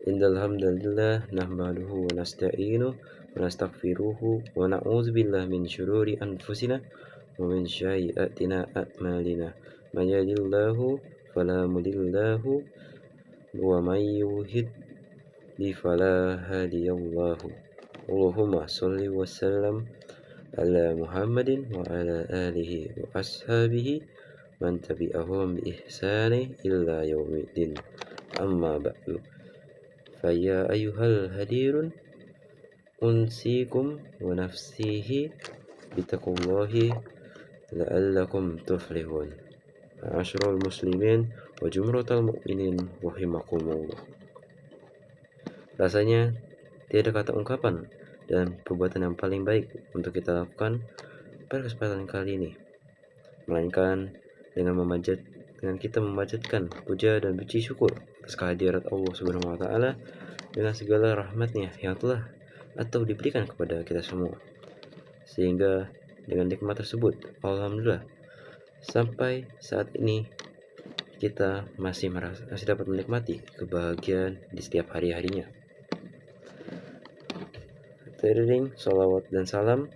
Innal hamdalillah nahmaduhu wa nasta'inuhu wa nastaghfiruhu wa na'udzu billahi min syururi anfusina wa min sayyiati a'malina. May yahdihillahu fala mudilla lahu wa may yudlil fala hadiya lahu. Allahumma shalli wa sallam ala Muhammadin wa ala alihi wa ashabihi man tabi'ahum bi ihsani illa yaumiddin. Amma ba'du. Faya ayyuhal hadirun unsikum wa nafsihi bitaqullahi la'allakum tuflihun. Asyrul muslimin wa jumratal mu'minin rahimakumullah. Rasanya tiada kata ungkapan dan perbuatan yang paling baik untuk kita lakukan pada kesempatan kali ini, melainkan dengan kita memanjatkan puja dan puji syukur atas kehadirat Allah Subhanahu wa taala dengan segala rahmatnya yang telah atau diberikan kepada kita semua. Sehingga dengan nikmat tersebut, alhamdulillah, sampai saat ini kita masih dapat menikmati kebahagiaan di setiap hari-harinya. Teriring salawat dan salam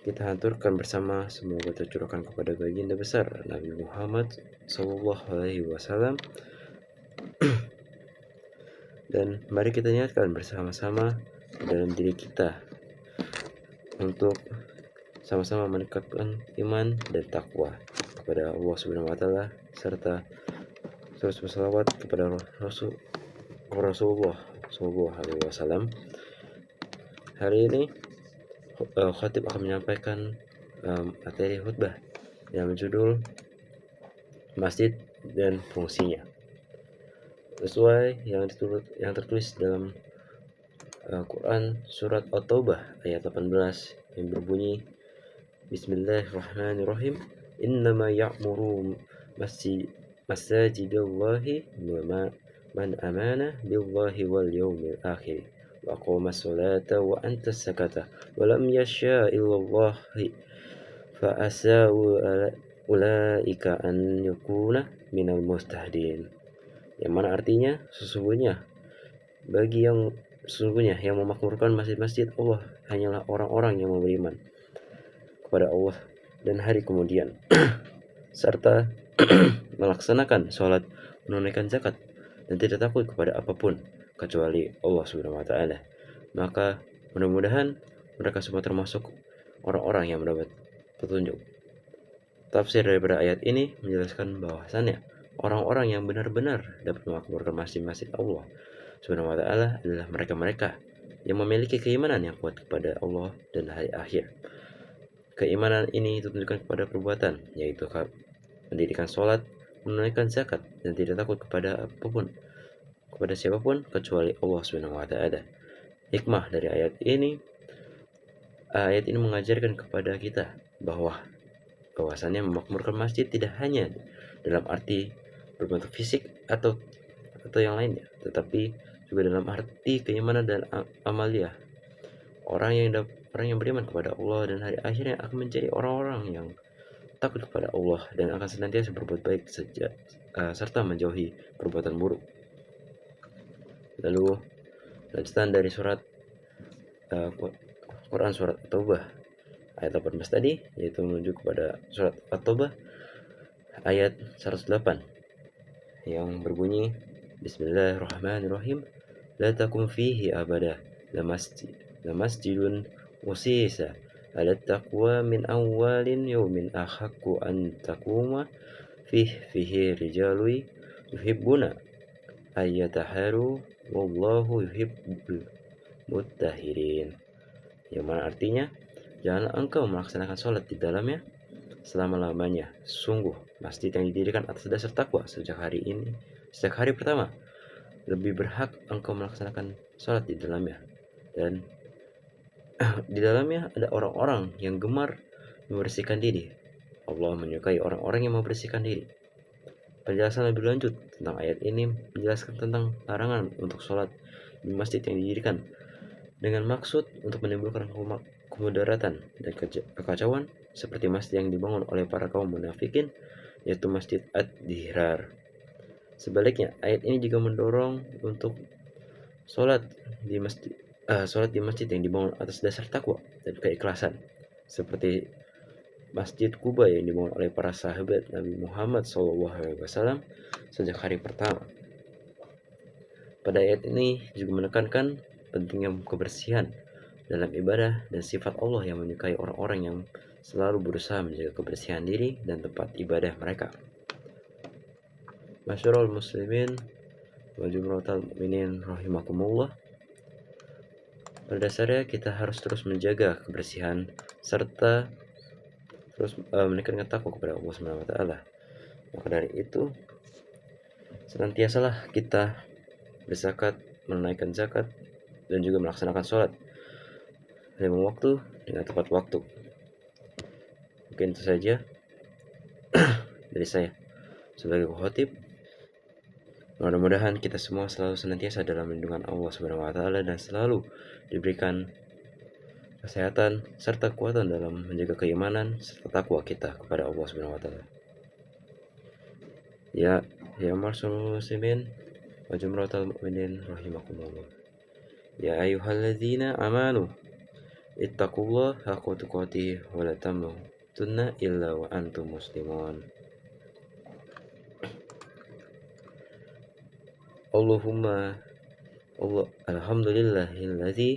kita haturkan bersama, semoga tercurahkan kepada baginda besar Nabi Muhammad Sallallahu Alaihi Wasallam. Dan mari kita niatkan bersama-sama dalam diri kita untuk sama-sama meningkatkan iman dan takwa kepada Allah Subhanahu wa taala, serta terus bersalawat kepada Rasulullah Sallallahu Alaihi Wasallam. Hari ini khatib akan menyampaikan materi khutbah yang berjudul Masjid dan Fungsinya, sesuai yang tertulis dalam Quran surat At-Taubah ayat 18 yang berbunyi, Bismillahirrahmanirrahim. Innama ya'muru masajidallahi man amana billahi wal yawmil akhir wa aqama sholata wa anta sakata wa lam yasha illallah fa asau ulaika an yakuna minal mustahdin. Yang mana artinya sesungguhnya yang memakmurkan masjid-masjid Allah hanyalah orang-orang yang beriman kepada Allah dan hari kemudian serta melaksanakan sholat, menunaikan zakat, dan tidak takut kepada apapun kecuali Allah Subhanahu wa taala. Maka mudah-mudahan mereka semua termasuk orang-orang yang mendapat petunjuk. Tafsir daripada ayat ini menjelaskan bahwasannya orang-orang yang benar-benar dapat memakmurkan masjid-masjid Allah Subhanahu wa taala adalah mereka-mereka yang memiliki keimanan yang kuat kepada Allah dan hari akhir. Keimanan ini ditunjukkan kepada perbuatan, yaitu mendirikan sholat, menunaikan zakat, dan tidak takut kepada siapapun kecuali Allah Subhanahu wa taala. Hikmah dari ayat ini mengajarkan kepada kita bahwasannya memakmurkan masjid tidak hanya dalam arti berbentuk fisik atau yang lainnya, tetapi juga dalam arti keimanan dan amaliyah. Orang yang beriman kepada Allah dan hari akhirnya akan menjadi orang-orang yang takut kepada Allah dan akan senantiasa berbuat baik serta menjauhi perbuatan buruk. Lalu lanjutan dari surat Quran surat At-Taubah ayat 18 tadi, yaitu menuju kepada surat At-Taubah ayat 108 yang berbunyi, Bismillahirrahmanirrahim. La takum fihi abada la masjidun usisa ala taqwa min awalin yawmin ahaqqu an takuma fihi rijalui yuhibbuna ayyataharu wallahu yuhibbul muttahirin. Yang mana artinya, janganlah engkau melaksanakan sholat di dalamnya selama-lamanya. Sungguh masjid yang didirikan atas dasar takwa sejak hari pertama lebih berhak engkau melaksanakan sholat di dalamnya, dan di dalamnya ada orang-orang yang gemar membersihkan diri. Allah menyukai orang-orang yang membersihkan diri. Penjelasan lebih lanjut tentang ayat ini menjelaskan tentang larangan untuk sholat di masjid yang didirikan dengan maksud untuk menimbulkan kemudaratan dan kekacauan seperti masjid yang dibangun oleh para kaum munafikin, yaitu Masjid Ad-Dirar. Sebaliknya, ayat ini juga mendorong untuk Sholat sholat di masjid yang dibangun atas dasar takwa dan keikhlasan, seperti Masjid Kuba yang dibangun oleh para sahabat Nabi Muhammad SAW sejak hari pertama. Pada ayat ini juga menekankan pentingnya kebersihan dalam ibadah dan sifat Allah yang menyukai orang-orang yang selalu berusaha menjaga kebersihan diri dan tempat ibadah mereka. Masyarul muslimin wa jumratal mu'minin rahimakumullah. Pada dasarnya kita harus terus menjaga kebersihan serta terus meningkatkan takwa kepada Allah Subhanahu wa taala. Maka dari itu senantiasalah kita berzakat, menunaikan zakat dan juga melaksanakan sholat 5 waktu dengan tepat waktu. Mungkin itu saja dari saya sebagai khotib. Mudah-mudahan kita semua selalu senantiasa dalam lindungan Allah Subhanahu wa taala dan selalu diberikan kesehatan serta kekuatan dalam menjaga keimanan serta takwa kita kepada Allah Subhanahu wa taala. Ya ma'asyiral muslimin wa jumratal mu'minin rahimakumullah. Ya ayyuhalladzina amanu ittaqullaha haqqa tuqatih wa la tamutunna illa wa antum muslimun. Alhamdulillahilladzi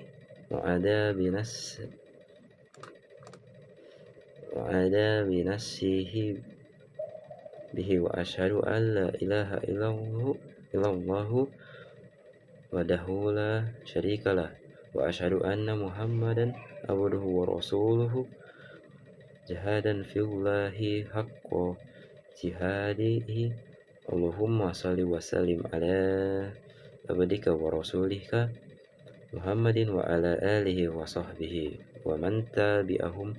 wa'ada binasihi bihi wa asyhadu an la ilaha illallahu wahdahu la syarikalah wa asyhadu anna Muhammadan abduhu wa rasuluhu jahadan fillahi haqqa jihadihi. Allahumma salli wa sallim ala abdika wa rasulika Muhammadin wa ala alihi wa sahbihi wa man tabi'ahum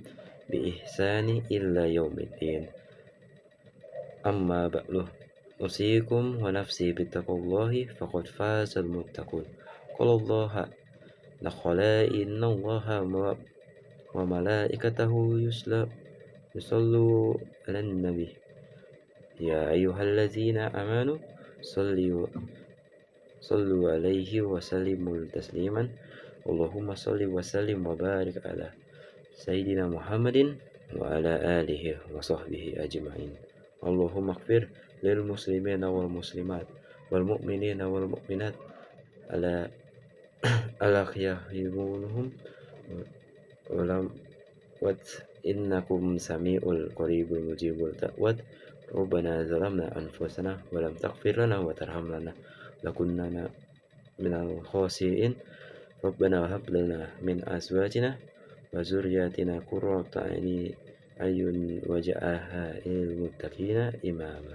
bi ihsani illa yaumiddin. Amma ba'du. Usikum wa nafsi bittaqullahi faqad fazal muttaqun. Qala Allah laqala inna Allaha wa malaikatahu yusallu 'alan nabi. Ya ayyuhalladzina amanu sallu alaihi wa sallimu tasliman. Allahumma salli wa sallim wa barik ala sayyidina Muhammadin wa ala alihi wa sahbihi ajma'in. Allahumma ighfir lil muslimina wal muslimat wal mu'minina wal mu'minat ala khiyarimunhum walam wat innakum sami'ul qaribul mujibul ta'wad. Rabbana zalamna anfusana wa lam taghfir lana wa tarhamna lakunna minal khasirin. Rabbana hab lana min azwajina wa zurriyyatina qurrata a'yun waj'alna lil muttaqina imama.